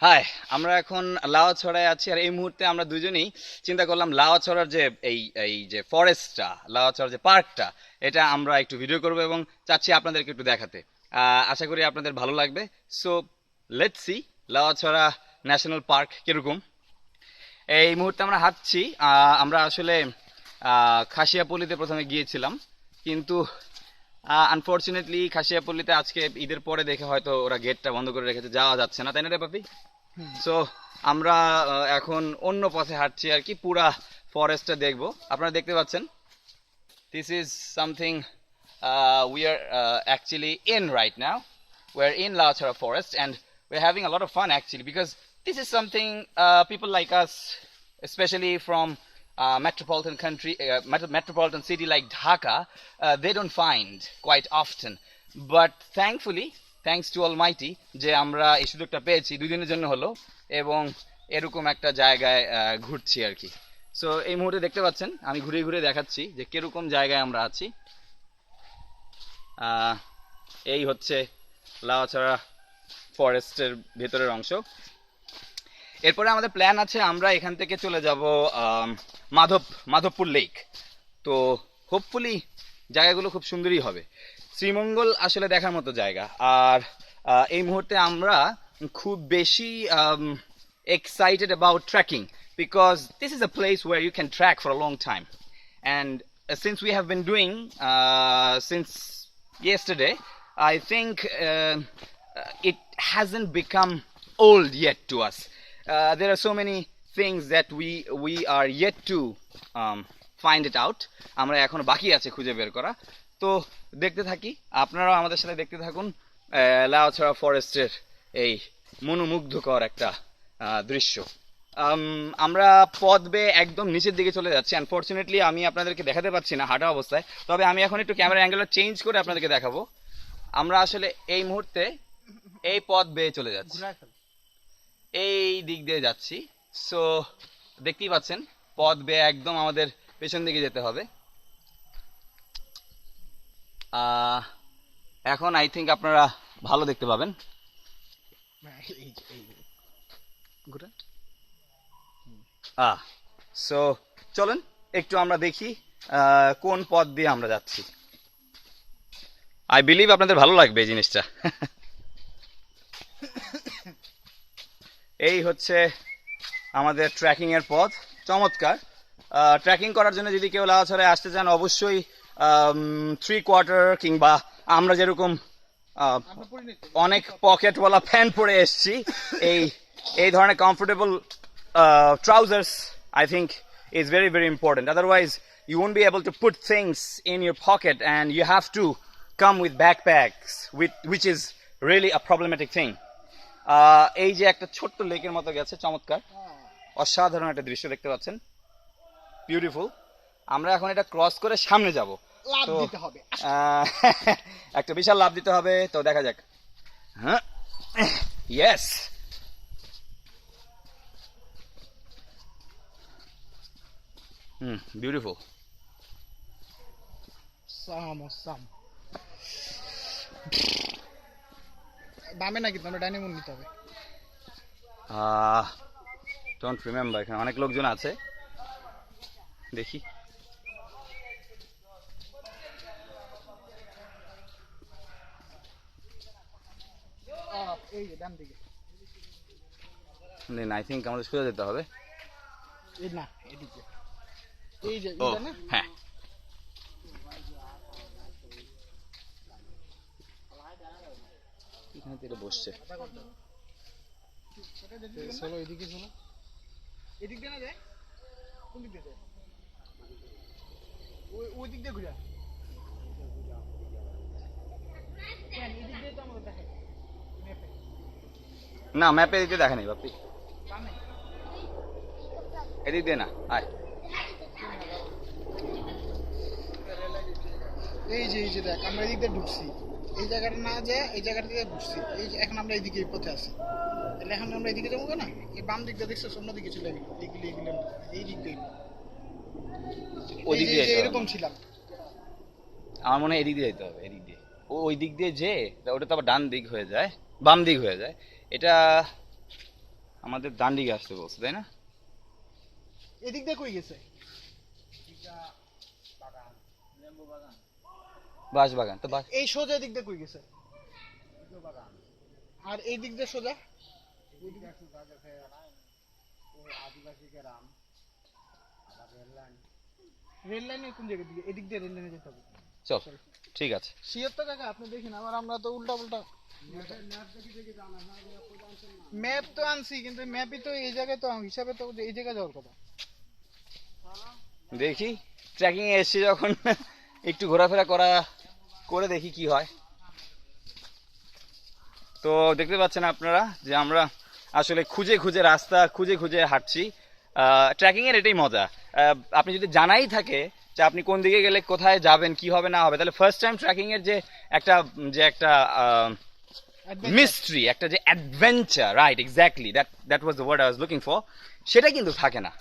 High, আমরা এখন লাউয়াছড়ায় আছি আর এই মুহূর্তে আমরা দুজনেই চিন্তা করলাম লাউয়াছড়ার যে এই এই যে ফরেস্টটা, লাউয়াছড়ার যে পার্কটা, এটা আমরা একটু ভিডিও করব এবং চাচ্ছি আপনাদেরকে একটু দেখাতে। আশা করি আপনাদের ভালো লাগবে। So let's see Lawachara national park কিরকম। এই মুহূর্তে আমরা হাঁটছি। আমরা আসলে খাসিয়াপল্লিতে প্রথমে গিয়েছিলাম, কিন্তু আনফরচুনেটলি খাসিয়াপল্লিতে আজকে ঈদের পরে দেখে হয়তো ওরা গেটটা বন্ধ করে রেখেছে, যাওয়া যাচ্ছে না, তাই না রে পাপি? সো আমরা এখন অন্য পথে হাঁটছি আর কি, পুরা ফরেস্টটা দেখবো। আপনারা দেখতে পাচ্ছেন, this is something we are actually in right now. We're in Laochara forest and we're having a lot of fun actually, because this is something people like us, especially from metropolitan country, metropolitan city like Dhaka, they don't find quite often. But thankfully, thanks to Almighty, যে আমরা এই সুযোগটা পেয়েছি 2 দিনের জন্য হলো, এবং এরকম একটা জায়গায় ঘুরছি আর কি। সো এই মুহূর্তে দেখতে পাচ্ছেন আমি ঘুরে ঘুরে দেখাচ্ছি যে কিরকম জায়গায় আমরা আছি। এই হচ্ছে লাউয়াছড়া ফরেস্টের ভেতরের অংশ। এরপরে আমাদের প্ল্যান আছে, আমরা এখান থেকে চলে যাব মাধবপুর লেক। তো হোপফুলি জায়গাগুলো খুব সুন্দরই হবে। শ্রীমঙ্গল আসলে দেখার মতো জায়গা। আর এই মুহূর্তে আমরা খুব বেশি excited about trekking, because this is a place where you can trek for a long time. And since we have been doing since yesterday, I think it hasn't become old yet to us. There are so many things that we are yet to find it out. আমরা এখনো বাকি আছে খুঁজে বের করা। তো দেখতে থাকি, আপনারাও আমাদের সাথে দেখতে থাকুন লাউয়াছড়া ফরেস্টের এই মনোমুগ্ধকর একটা দৃশ্য। আমরা পথ বেয়ে একদম নিচের দিকে চলে যাচ্ছি। আনফরচুনেটলি আমি আপনাদেরকে দেখাতে পাচ্ছি না হাঁটা অবস্থায়, তবে আমি এখন একটু ক্যামেরা অ্যাঙ্গেলটা চেঞ্জ করে আপনাদেরকে দেখাবো। আমরা আসলে এই মুহূর্তে এই পথ বেয়ে চলে যাচ্ছি, এই দিক দিয়ে যাচ্ছি। সো দেখতেই পাচ্ছেন পথ বেয়ে একদম আমাদের পেছন দিকে যেতে হবে। এখন আই থিঙ্ক আপনারা ভালো দেখতে পাবেন। সো চলেন একটু আমরা দেখি কোন পথ দিয়ে আমরা যাচ্ছি। আই বিলিভ আপনাদের ভালো লাগবে এই জিনিসটা। এই হচ্ছে আমাদের ট্রেকিং এর পথ, চমৎকার। ট্রেকিং করার জন্য যদি কেউ লাউয়াছড়ায় আসতে চান, অবশ্যই 3/4 কিংবা আমরা যেরকম অনেক পকেটওয়ালা প্যান্ট পরে এসছি, এই এই ধরনের comfortable trousers I think is very very important. Otherwise you won't be able to put things in your pocket and you have to come with backpacks, which is really a problematic thing. এই যে একটা ছোট্ট লেকের মতো গেছে, চমৎকার অসাধারণ একটা দৃশ্য দেখতে পাচ্ছেন, বিউটিফুল। আমরা এখন এটা ক্রস করে সামনে যাব, তো একটা বিশাল লাফ দিতে হবে। তো দেখা যাক। হ্যাঁ, ইয়েস। বিউটিফুল। বামে নাকি আমরা ডাইনে মুন নিতে হবে? ডোন্ট রিমেম্বার, এখানে অনেক লোকজন আছে, দেখি। এই যে ডান দিকে। দেন আই থিঙ্ক আমাদের সোজা যেতে হবে। এই না, এদিকে। এই যে ও এটা না? হ্যাঁ, এখানে থেকে বসছে। চলো এদিকে চলো। এদিক দিয়ে না যায়? কোন দিক দিয়ে যায়? ওই দিক দিয়ে ঘুরে। কেন এদিক দিয়ে তো আমাদের দেখায় ম্যাপে। না, ম্যাপে দিতে দেখা নেই বাপি, বামে। এদিক দিয়ে না, আয়। এই যে দেখ, আমরা এদিক দিয়ে ঢুকছি। এই জায়গাটা না যায়, এই জায়গাটা দিয়ে ঢুকছি। এই যে এখন আমরা এইদিকে এই পথে আছি। তাহলে এখন আমরা এইদিকে যাবো না? এই বাম দিকটা দেখছো, অন্য দিকে চলে গেল। এইগুলো এই দিক দিয়ে। ওদিক দিয়ে এরকম ছিলাম। আমার মনে হয় এদিক দিয়ে যেতে হবে, এদিক দিয়ে। ওই দিক দিয়ে যে ওটা তো আবার ডান দিক হয়ে যায়, বাম দিক হয়ে যায়। এটা আমাদের ডান দিকে আসতে বলছে, তাই না? এদিক দিয়ে কই গেছে? বাঁশবাগান তো এই সোজা এদিক দিয়ে কই গেছে? আর এই দিক দিয়ে সোজা রেল লাইনে কোন জায়গা দিকে? এদিক দিয়ে রেল লাইনে যেতে হবে। চল, ঠিক আছে। শিওর তো কাকা? আপনি দেখেন, আবার আমরা তো উল্টা উল্টা ম্যাপ তো আনছি, কিন্তু ম্যাপই তো এই জায়গায় তো হিসাবে তো এই জায়গায় যাওয়ার কথা। দেখি ট্রেকিং এ এসছি যখন একটু ঘোরাফেরা করে দেখি কি হয়। তো দেখতে পাচ্ছেন আপনারা যে আমরা আসলে খুঁজে খুঁজে রাস্তা খুঁজে খুঁজে হাঁটছি। ট্রেকিং এর এটাই মজা। আপনি যদি জানাই থাকে যে আপনি কোন দিকে গেলে কোথায় যাবেন, কি হবে না হবে, তাহলে ফার্স্ট টাইম ট্রেকিং এর যে একটা মিস্ট্রি, একটা যে adventure, right, exactly that was the word I was looking for, সেটা কিন্তু থাকে না।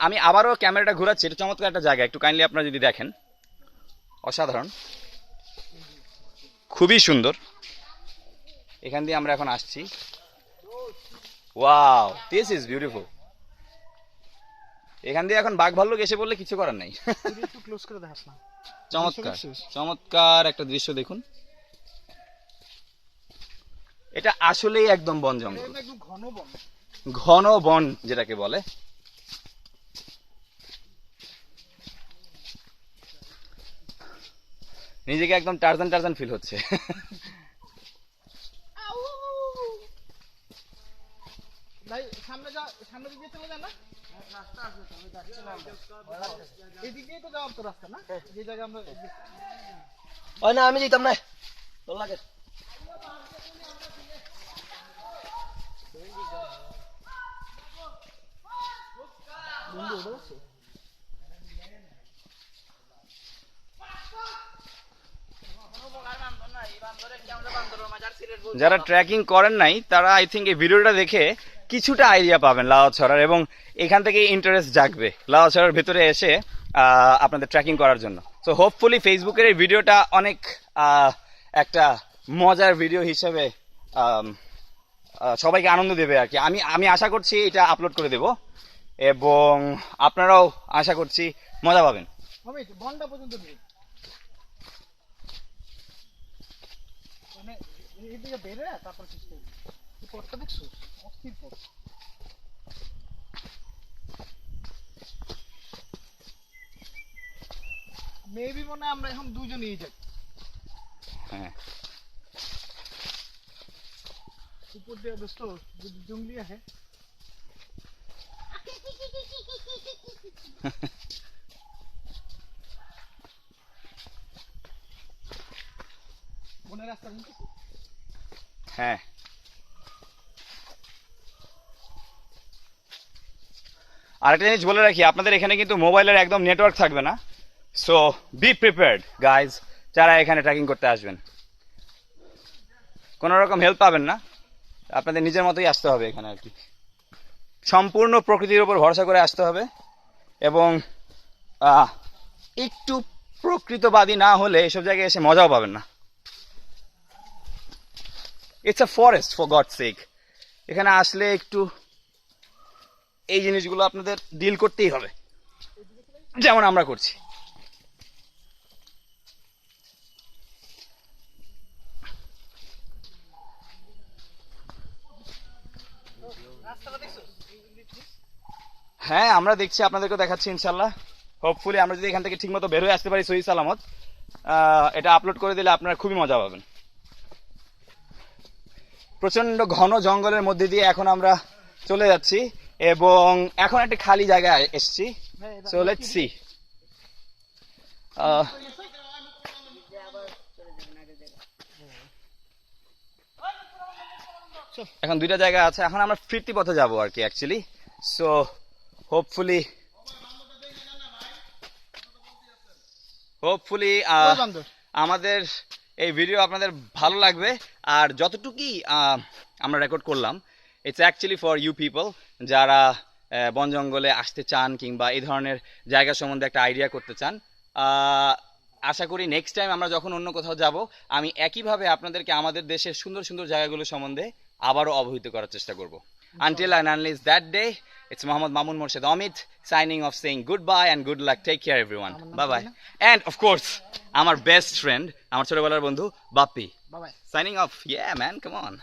আমি আবারও ক্যামেরাটা ঘোরাচ্ছি। এটা চমৎকার একটা জায়গা, একটু কাইন্ডলি আপনারা যদি দেখেন, অসাধারণ, খুবই সুন্দর। এখান দিয়ে আমরা এখন আসছি। Wow, this is beautiful. এখান দিয়ে এখন বাঘ ভাল্লুক এসে বললে কিছু করার নাই। একটু ক্লোজ করে দেখাস না। চমৎকার চমৎকার একটা দৃশ্য দেখুন। এটা আসলেই একদম বন জঙ্গল, একদম ঘন বন। ঘন বন যেটাকে বলে। নিজেকে একদম টারজান টারজান ফিল হচ্ছে। ভাই সামনে যা, সামনে দিকে চলে যান না? এদিক দিয়ে তো যাওয়ার তো রাস্তা না, যে জায়গা আমরা ওই না, আমি যেতাম না, তোর লাগে। বন্ধু ওটা আছে। যারা ট্রেকিং করেন নাই তারা আই থিঙ্ক এই ভিডিওটা দেখে কিছুটা আইডিয়া পাবেন লাউয়াছড়ার, এবং এখান থেকে ইন্টারেস্ট জাগবে লাউয়াছড়ার ভিতরে এসে আপনাদের ট্রেকিং করার জন্য। সো হোপফুলি ফেসবুকের এই ভিডিওটা অনেক একটা মজার ভিডিও হিসেবে সবাইকে আনন্দ দেবে আর কি। আমি আশা করছি এটা আপলোড করে দেব, এবং আপনারাও আশা করছি মজা পাবেন। আমি বনটা পর্যন্ত নেই, মানে এদিকে বেরে তারপর চেষ্টা করি। এই পথটা দেখছো? অস্থির পথ। মেবি মনে হয় আমরা এখন দুজনেই যাই। হ্যাঁ, উপর দিয়ে দোস্ত যদি জঙ্গলি আসে। বনের রাস্তা কিন্তু হ্যাঁ। আরেকটা জিনিস বলে রাখি, আপনাদের এখানে কিন্তু মোবাইলের একদম নেটওয়ার্ক থাকবে না। সো বি প্রিপেয়ার্ড গাইজ, যারা এখানে ট্রেকিং করতে আসবেন। কোনো রকম হেল্প পাবেন না, আপনাদের নিজের মতোই আসতে হবে এখানে আর কি। সম্পূর্ণ প্রকৃতির উপর ভরসা করে আসতে হবে, এবং একটু প্রকৃতবাদী না হলে এসব জায়গায় এসে মজাও পাবেন না। It's a forest for God sake. এখানে আসলে একটু এই জিনিসগুলো আপনাদের ডিল করতেই হবে, যেমন আমরা করছি। হ্যাঁ, আমরা দেখছি, আপনাদেরকে দেখাচ্ছি ইনশাল্লাহ। হোপফুলি আমরা যদি এখান থেকে ঠিকমতো বের হয়ে আসতে পারি সহি সালামত, এটা আপলোড করে দিলে আপনারা খুবই মজা পাবেন। প্রচন্ড ঘন জঙ্গলের মধ্যে দিয়ে এখন আমরা চলে যাচ্ছি, এবং এখন একটা খালি জায়গায় এসছি। So let's see. এখন দুইটা জায়গা আছে, এখন আমরা ফিরতি পথে যাবো আর কি অ্যাকচুয়ালি। সো হোপফুলি আমাদের এই ভিডিও আপনাদের ভালো লাগবে। আর যতটুকুই আমরা রেকর্ড করলাম, it's actually for you people যারা বন জঙ্গলে আসতে চান কিংবা এই ধরনের জায়গা সম্বন্ধে একটা আইডিয়া করতে চান। আশা করি নেক্সট টাইম আমরা যখন অন্য কোথাও যাব, আমি একইভাবে আপনাদেরকে আমাদের দেশের সুন্দর সুন্দর জায়গাগুলো সম্বন্ধে আবারও অবহিত করার চেষ্টা করব। Until and unless that day, it's Muhammad Mamun Morshed Amit signing off, saying goodbye and good luck. Take care, everyone. Bye bye. And of course, our best friend, our ছোটবেলার বন্ধু বাপ্পি, বাবাই signing off. Yeah, man, come on.